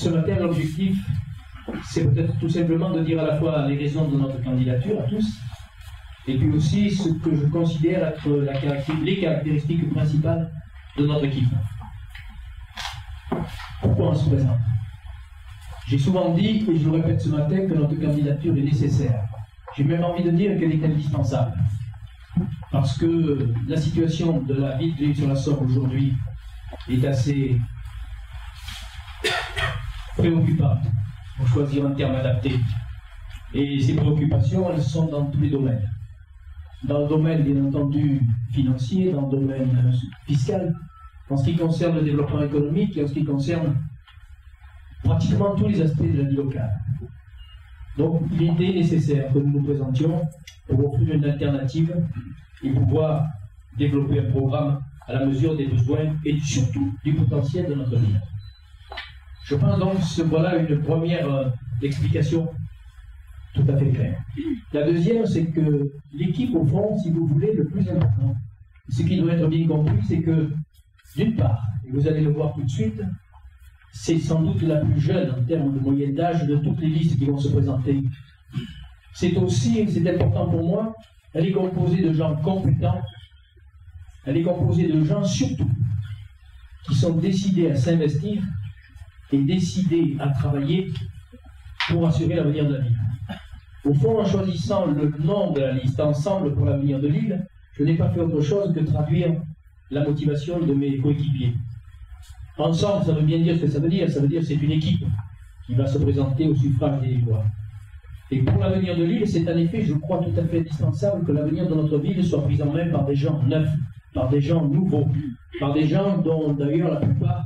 Ce matin, l'objectif, c'est peut-être tout simplement de dire à la fois les raisons de notre candidature à tous, et puis aussi ce que je considère être les caractéristiques principales de notre équipe. Pourquoi on se présente? J'ai souvent dit, et je le répète ce matin, que notre candidature est nécessaire. J'ai même envie de dire qu'elle est indispensable. Parce que la situation de la ville de l'Île-sur-la-Sorgue aujourd'hui est assez préoccupante, pour choisir un terme adapté. Et ces préoccupations, elles sont dans tous les domaines. Dans le domaine, bien entendu, financier, dans le domaine fiscal, en ce qui concerne le développement économique et en ce qui concerne pratiquement tous les aspects de la vie locale. Donc, il était nécessaire que nous nous présentions pour offrir une alternative et pouvoir développer un programme à la mesure des besoins et surtout du potentiel de notre ville. Je pense donc que voilà une première explication tout à fait claire. La deuxième, c'est que l'équipe, au fond, si vous voulez, le plus important, ce qui doit être bien compris, c'est que, d'une part, et vous allez le voir tout de suite, c'est sans doute la plus jeune en termes de moyenne d'âge de toutes les listes qui vont se présenter. C'est aussi, et c'est important pour moi, elle est composée de gens compétents, elle est composée de gens surtout qui sont décidés à s'investir et décidés à travailler pour assurer l'avenir de la ville. Au fond, en choisissant le nom de la liste Ensemble pour l'avenir de l'île, je n'ai pas fait autre chose que traduire la motivation de mes coéquipiers. Ensemble, ça veut bien dire ce que ça veut dire. Ça veut dire que c'est une équipe qui va se présenter au suffrage des Lillois. Et pour l'avenir de l'île, c'est en effet, je crois, tout à fait indispensable que l'avenir de notre ville soit pris en main par des gens neufs, par des gens nouveaux, par des gens dont, d'ailleurs, la plupart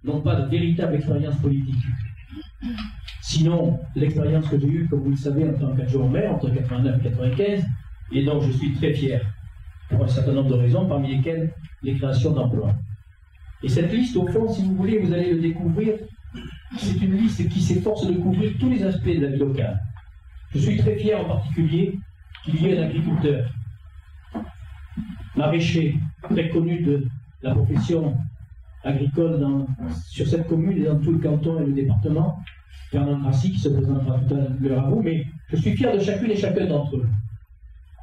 n'ont pas de véritable expérience politique. Sinon, l'expérience que j'ai eue, comme vous le savez, en tant qu'adjoint au maire, entre 89 et 95, et donc je suis très fier, pour un certain nombre de raisons, parmi lesquelles les créations d'emplois. Et cette liste, au fond, si vous voulez, vous allez le découvrir, c'est une liste qui s'efforce de couvrir tous les aspects de la vie locale. Je suis très fier en particulier qu'il y ait un agriculteur, maraîcher, très connu de la profession agricole sur cette commune et dans tout le canton et le département, Fernand Grassi, qui se présentera tout à l'heure à vous, mais je suis fier de chacune et chacun d'entre eux.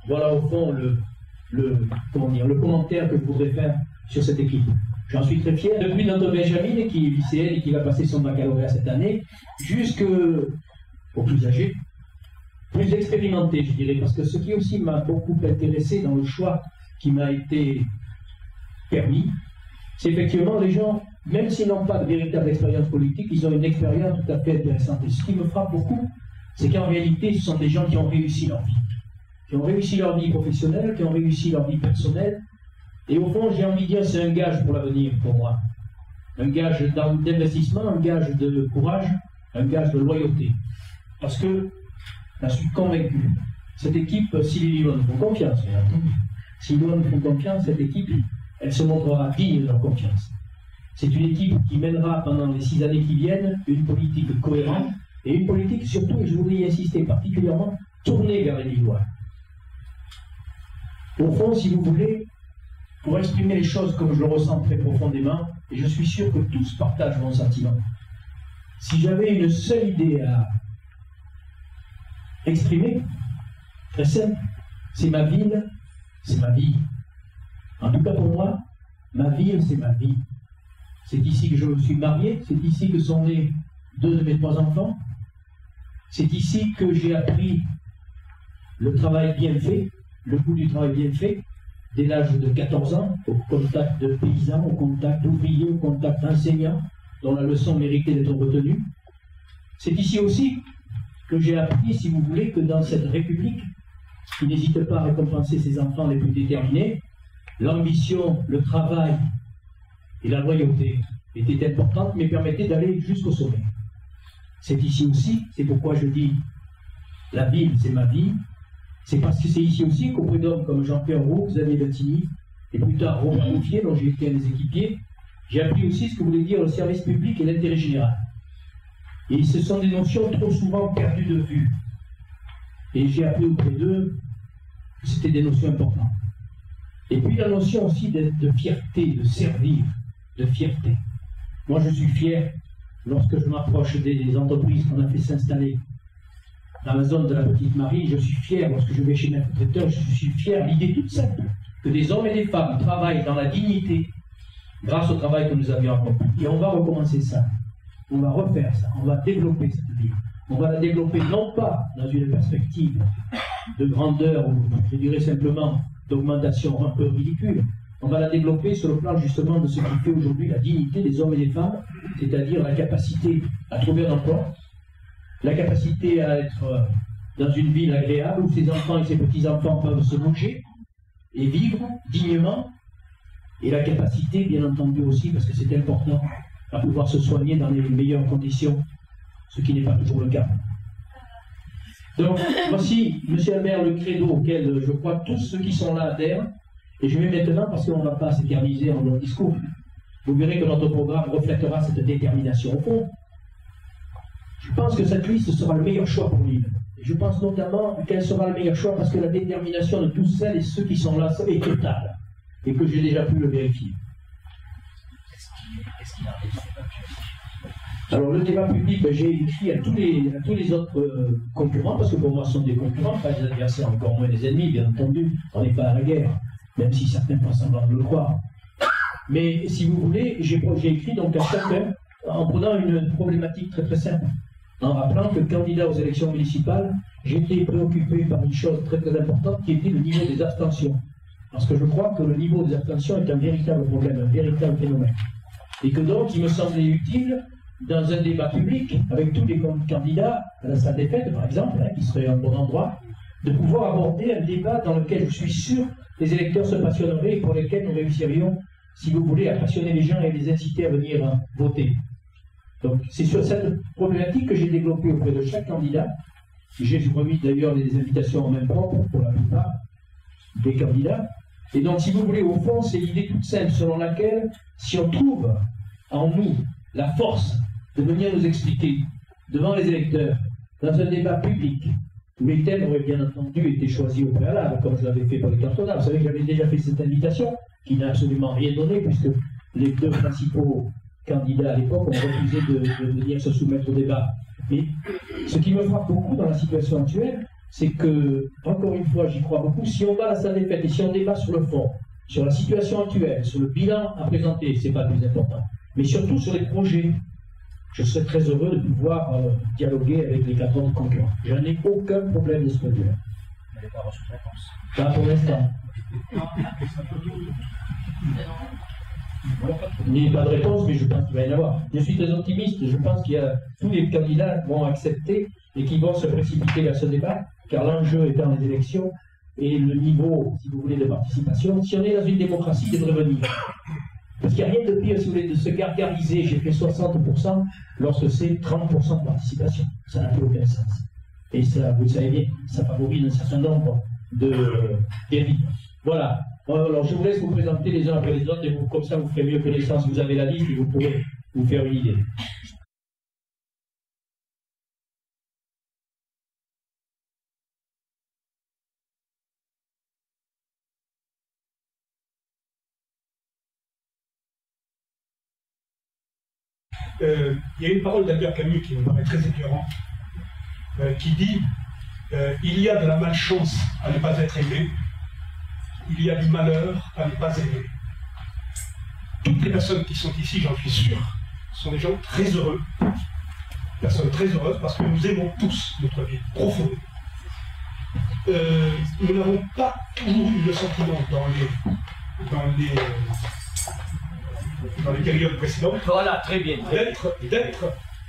Voilà au fond le commentaire que je voudrais faire sur cette équipe. J'en suis très fier. Depuis notre Benjamin, qui est lycéenne et qui va passer son baccalauréat cette année, jusqu'aux plus âgés, plus expérimentés, je dirais, parce que ce qui aussi m'a beaucoup intéressé dans le choix qui m'a été permis, c'est effectivement les gens, même s'ils n'ont pas de véritable expérience politique, ils ont une expérience tout à fait intéressante. Et ce qui me frappe beaucoup, c'est qu'en réalité, ce sont des gens qui ont réussi leur vie. Qui ont réussi leur vie professionnelle, qui ont réussi leur vie personnelle. Et au fond, j'ai envie de dire, c'est un gage pour l'avenir, pour moi. Un gage d'investissement, un gage de courage, un gage de loyauté. Parce que, je suis convaincu, cette équipe, si les Lillois nous font confiance, si les Lillois nous font confiance, cette équipe, elle se montrera digne de leur confiance. C'est une équipe qui mènera pendant les 6 années qui viennent une politique cohérente et une politique surtout, et je voudrais y insister particulièrement, tournée vers les Lillois. Au fond, si vous voulez, pour exprimer les choses comme je le ressens très profondément, et je suis sûr que tous partagent mon sentiment, si j'avais une seule idée à exprimer, très simple, c'est ma ville, c'est ma vie. En tout cas pour moi, ma ville, c'est ma vie. C'est ici que je me suis marié, c'est ici que sont nés 2 de mes 3 enfants, c'est ici que j'ai appris le travail bien fait, le goût du travail bien fait, dès l'âge de 14 ans, au contact de paysans, au contact d'ouvriers, au contact d'enseignants, dont la leçon méritait d'être retenue. C'est ici aussi que j'ai appris, si vous voulez, que dans cette République, qui n'hésite pas à récompenser ses enfants les plus déterminés, l'ambition, le travail et la loyauté étaient importantes, mais permettaient d'aller jusqu'au sommet. C'est ici aussi, c'est pourquoi je dis, la ville, c'est ma vie. C'est parce que c'est ici aussi qu'auprès d'hommes comme Jean-Pierre Roux, Xavier Bettini, et plus tard Robert Bouffier, dont j'ai été un des équipiers, j'ai appris aussi ce que voulait dire le service public et l'intérêt général. Et ce sont des notions trop souvent perdues de vue. Et j'ai appris auprès d'eux que c'était des notions importantes. Et puis la notion aussi de fierté, de servir, de fierté. Moi je suis fier lorsque je m'approche des entreprises qu'on a fait s'installer dans la zone de la Petite Marie, je suis fier, lorsque je vais chez Maître Traiteur, je suis fier, l'idée toute simple, que des hommes et des femmes travaillent dans la dignité grâce au travail que nous avions accompli. Et on va recommencer ça, on va refaire ça, on va développer cette ville. On va la développer non pas dans une perspective de grandeur, ou je dirais simplement d'augmentation un peu ridicule, on va la développer sur le plan justement de ce qui fait aujourd'hui la dignité des hommes et des femmes, c'est-à-dire la capacité à trouver un emploi, la capacité à être dans une ville agréable où ses enfants et ses petits-enfants peuvent se bouger et vivre dignement, et la capacité, bien entendu aussi, parce que c'est important, à pouvoir se soigner dans les meilleures conditions, ce qui n'est pas toujours le cas. Donc, voici, monsieur le maire, le credo auquel je crois tous ceux qui sont là adhèrent, et je vais maintenant, parce qu'on ne va pas s'éterniser en long discours, vous verrez que notre programme reflètera cette détermination. Au fond, je pense que cette liste sera le meilleur choix pour l'île. Et je pense notamment qu'elle sera le meilleur choix parce que la détermination de tous celles et ceux qui sont là est totale, et que j'ai déjà pu le vérifier. Alors le débat public, j'ai écrit à tous les autres concurrents, parce que pour moi ce sont des concurrents, pas des adversaires, encore moins des ennemis, bien entendu, on n'est pas à la guerre, même si certains font semblant de le croire. Mais si vous voulez, j'ai écrit donc à chacun en prenant une problématique très très simple, en rappelant que candidat aux élections municipales, j'étais préoccupé par une chose très très importante qui était le niveau des abstentions. Parce que je crois que le niveau des abstentions est un véritable problème, un véritable phénomène. Et que donc il me semblait utile, dans un débat public, avec tous les candidats à la salle des fêtes, par exemple, qui serait un bon endroit, de pouvoir aborder un débat dans lequel je suis sûr les électeurs se passionneraient et pour lesquels nous réussirions, si vous voulez, à passionner les gens et les inciter à venir voter. Donc c'est sur cette problématique que j'ai développé auprès de chaque candidat. J'ai remis d'ailleurs des invitations en main propre pour la plupart des candidats. Et donc si vous voulez, au fond, c'est l'idée toute simple selon laquelle, si on trouve en nous la force de venir nous expliquer devant les électeurs, dans un débat public, où les thèmes auraient bien entendu été choisis au préalable, comme je l'avais fait pour les cantonats. Vous savez que j'avais déjà fait cette invitation, qui n'a absolument rien donné, puisque les deux principaux candidats à l'époque ont refusé de venir se soumettre au débat. Mais ce qui me frappe beaucoup dans la situation actuelle, c'est que, encore une fois, j'y crois beaucoup, si on va à la salle des fêtes et si on débat sur le fond, sur la situation actuelle, sur le bilan à présenter, c'est pas le plus important, mais surtout sur les projets, je serais très heureux de pouvoir dialoguer avec les 4 autres concurrents. Je n'ai aucun problème de ce point de vue-là. Vous n'avez pas reçu de réponse. Pas pour l'instant. Il n'y a pas de réponse, mais je pense qu'il va y en avoir. Je suis très optimiste. Je pense qu'il y a tous les candidats vont accepter et qui vont se précipiter vers ce débat, car l'enjeu étant les élections et le niveau, si vous voulez, de participation. Si on est dans une démocratie, il devrait venir. Parce qu'il n'y a rien de pire, si vous voulez, de se gargariser. J'ai fait 60% lorsque c'est 30% de participation. Ça n'a plus aucun sens. Et ça, vous le savez bien, ça favorise un certain nombre de dérives. Voilà. Alors je vous laisse vous présenter les uns après les autres et vous, comme ça vous ferez mieux connaissance. Vous avez la liste et vous pourrez vous faire une idée. Il y a une parole d'Albert Camus qui me paraît très éclairante, qui dit il y a de la malchance à ne pas être aimé, il y a du malheur à ne pas aimer. Toutes les personnes qui sont ici, j'en suis sûr, sont des gens très heureux, personnes très heureuses, parce que nous aimons tous notre vie profondément. Nous n'avons pas toujours eu le sentiment dans les périodes précédentes. Voilà, très bien.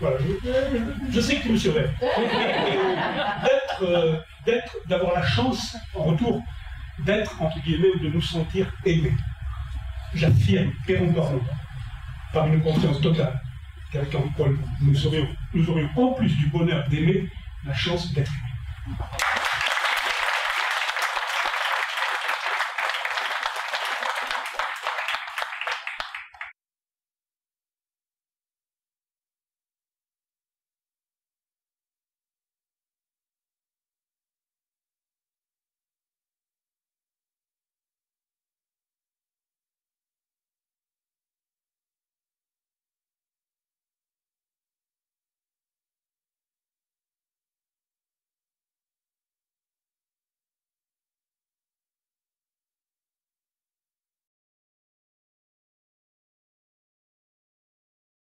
Voilà, je sais que tu me surveilles. D'avoir la chance, en retour, d'être, entre guillemets, ou de nous sentir aimés. J'affirme, péremptoirement, par une confiance totale, qu'avec Henri Paul, nous aurions en plus du bonheur d'aimer, la chance d'être aimés.